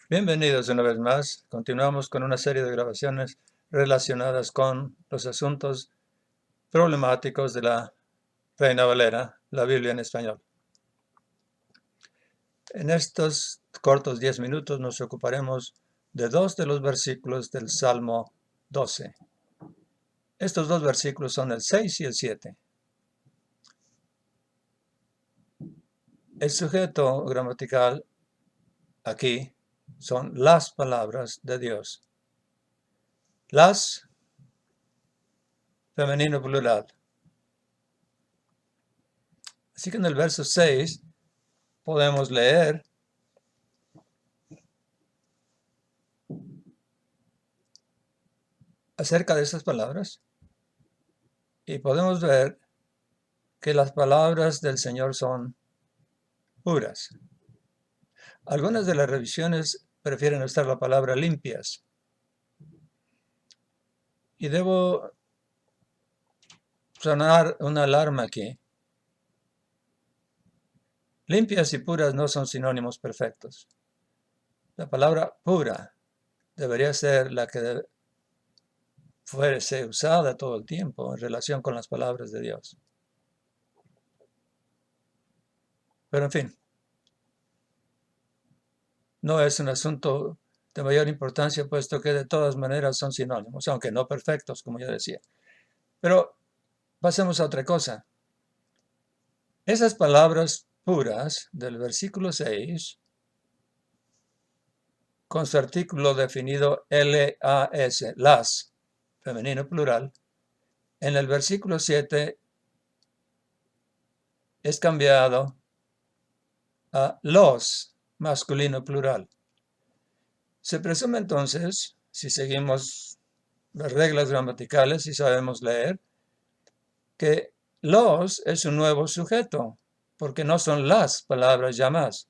Bienvenidos una vez más. Continuamos con una serie de grabaciones relacionadas con los asuntos problemáticos de la Reina Valera, la Biblia en español. En estos cortos 10 minutos nos ocuparemos de dos de los versículos del Salmo 12. Estos dos versículos son el 6 y el 7. El sujeto gramatical aquí son las palabras de Dios. Las, femenino plural. Así que en el verso 6 podemos leer: acerca de esas palabras, y podemos ver que las palabras del Señor son puras. Algunas de las revisiones prefieren usar la palabra limpias. Y debo sonar una alarma aquí. Limpias y puras no son sinónimos perfectos. La palabra pura debería ser la que fuese usada todo el tiempo en relación con las palabras de Dios. Pero en fin, no es un asunto de mayor importancia, puesto que de todas maneras son sinónimos, aunque no perfectos, como yo decía. Pero pasemos a otra cosa. Esas palabras puras del versículo 6, con su artículo definido las, femenino plural, en el versículo 7 es cambiado a los, masculino plural. Se presume entonces, si seguimos las reglas gramaticales y sabemos leer, que los es un nuevo sujeto, porque no son las palabras ya más.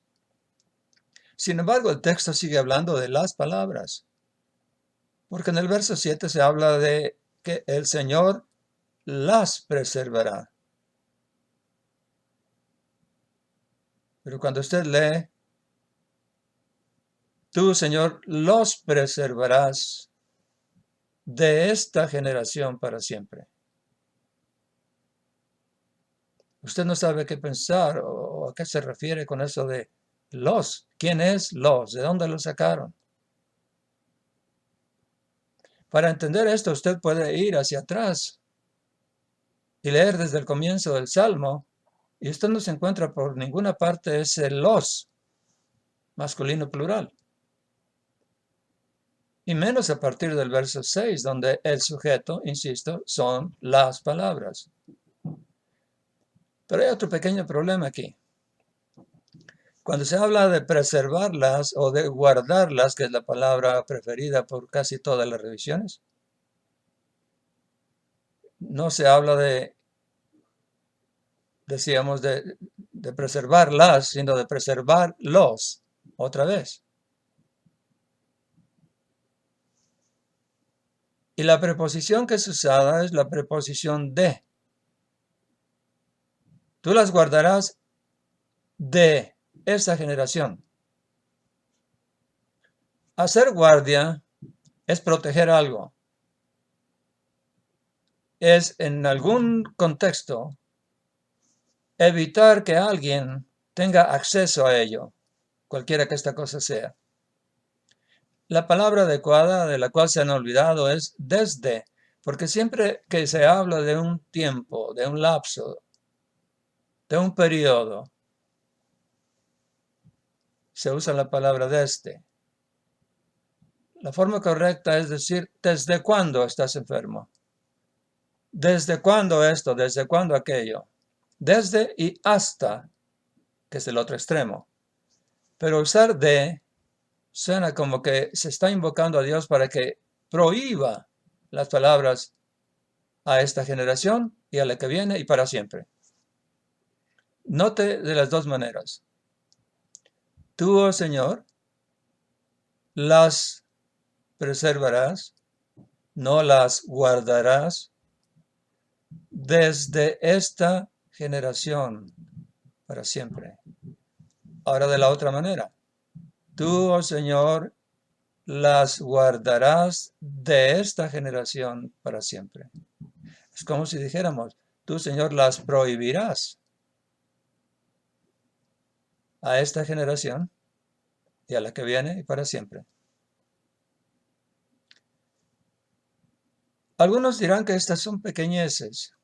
Sin embargo, el texto sigue hablando de las palabras, porque en el verso 7 se habla de que el Señor las preservará. Pero cuando usted lee, tú, Señor, los preservarás de esta generación para siempre. Usted no sabe qué pensar o a qué se refiere con eso de los. ¿Quién es los? ¿De dónde lo sacaron? Para entender esto, usted puede ir hacia atrás y leer desde el comienzo del Salmo, y usted no se encuentra por ninguna parte ese los, masculino plural. Y menos a partir del verso 6, donde el sujeto, insisto, son las palabras. Pero hay otro pequeño problema aquí. Cuando se habla de preservarlas o de guardarlas, que es la palabra preferida por casi todas las revisiones, no se habla de, decíamos, de preservarlas, sino de preservarlos otra vez. Y la preposición que es usada es la preposición de. Tú las guardarás de esa generación. Hacer guardia es proteger algo. Es en algún contexto evitar que alguien tenga acceso a ello, cualquiera que esta cosa sea. La palabra adecuada de la cual se han olvidado es desde, porque siempre que se habla de un tiempo, de un lapso, de un periodo, se usa la palabra desde. La forma correcta es decir, ¿desde cuándo estás enfermo? ¿Desde cuándo esto? ¿Desde cuándo aquello? Desde y hasta, que es el otro extremo. Pero usar de suena como que se está invocando a Dios para que prohíba las palabras a esta generación y a la que viene y para siempre. Note de las dos maneras. Tú, oh Señor, las preservarás, no las guardarás desde esta generación para siempre. Ahora de la otra manera. Tú, oh Señor, las guardarás de esta generación para siempre. Es como si dijéramos, tú, Señor, las prohibirás a esta generación y a la que viene y para siempre. Algunos dirán que estas son pequeñeces,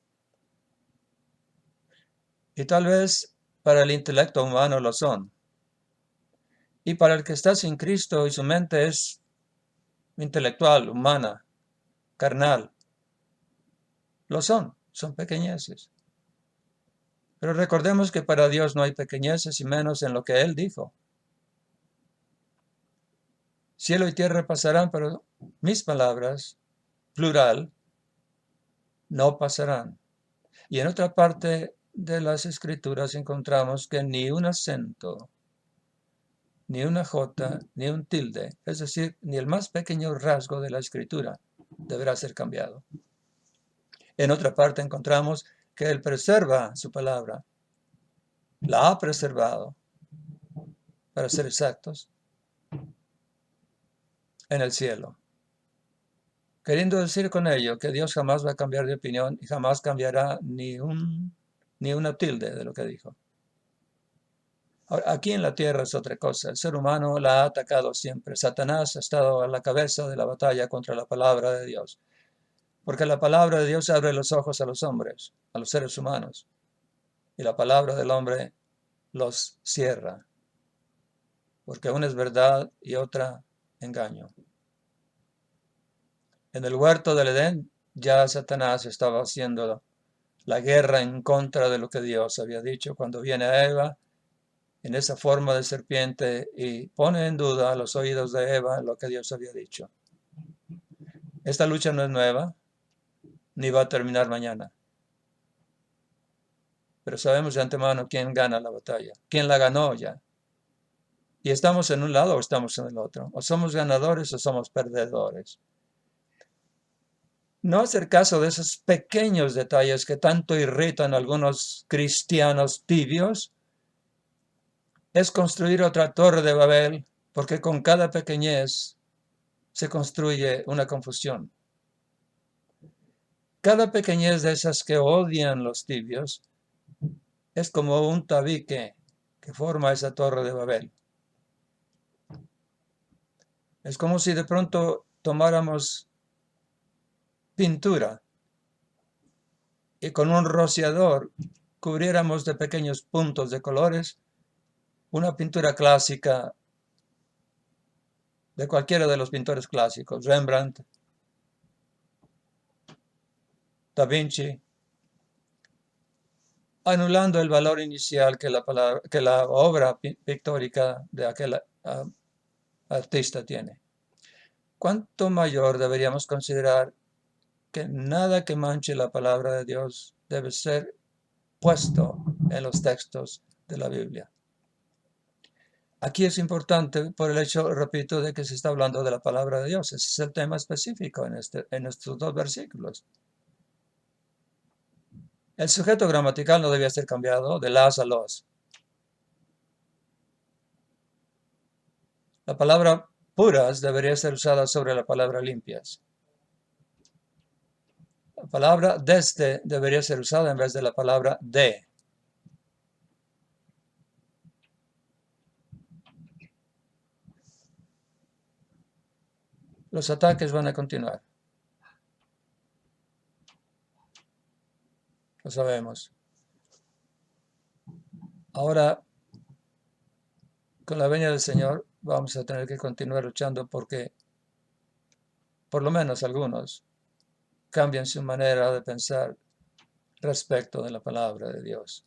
y tal vez para el intelecto humano lo son. Y para el que está sin Cristo y su mente es intelectual, humana, carnal, lo son pequeñeces. Pero recordemos que para Dios no hay pequeñeces y menos en lo que Él dijo. Cielo y tierra pasarán, pero mis palabras, plural, no pasarán. Y en otra parte de las Escrituras encontramos que ni un acento, ni una jota, ni un tilde, es decir, ni el más pequeño rasgo de la Escritura deberá ser cambiado. En otra parte encontramos que Él preserva su palabra, la ha preservado, para ser exactos, en el cielo. Queriendo decir con ello que Dios jamás va a cambiar de opinión y jamás cambiará ni una tilde de lo que dijo. Ahora, aquí en la tierra es otra cosa. El ser humano la ha atacado siempre. Satanás ha estado a la cabeza de la batalla contra la palabra de Dios. Porque la palabra de Dios abre los ojos a los hombres, a los seres humanos. Y la palabra del hombre los cierra. Porque una es verdad y otra engaño. En el huerto del Edén ya Satanás estaba haciendo la guerra en contra de lo que Dios había dicho. Cuando viene Eva en esa forma de serpiente y pone en duda a los oídos de Eva lo que Dios había dicho. Esta lucha no es nueva, ni va a terminar mañana. Pero sabemos de antemano quién gana la batalla, quién la ganó ya. Y estamos en un lado o estamos en el otro. O somos ganadores o somos perdedores. No hacer caso de esos pequeños detalles que tanto irritan a algunos cristianos tibios es construir otra torre de Babel, porque con cada pequeñez se construye una confusión. Cada pequeñez de esas que odian los tibios es como un tabique que forma esa torre de Babel. Es como si de pronto tomáramos pintura y con un rociador cubriéramos de pequeños puntos de colores una pintura clásica de cualquiera de los pintores clásicos, Rembrandt, Da Vinci, anulando el valor inicial que la obra pictórica de aquel artista tiene. ¿Cuánto mayor deberíamos considerar que nada que manche la palabra de Dios debe ser puesto en los textos de la Biblia? Aquí es importante por el hecho, repito, de que se está hablando de la palabra de Dios. Ese es el tema específico en estos dos versículos. El sujeto gramatical no debía ser cambiado de las a los. La palabra puras debería ser usada sobre la palabra limpias. La palabra desde debería ser usada en vez de la palabra de. Los ataques van a continuar. Lo sabemos. Ahora, con la venida del Señor, vamos a tener que continuar luchando porque, por lo menos algunos, cambien su manera de pensar respecto de la palabra de Dios.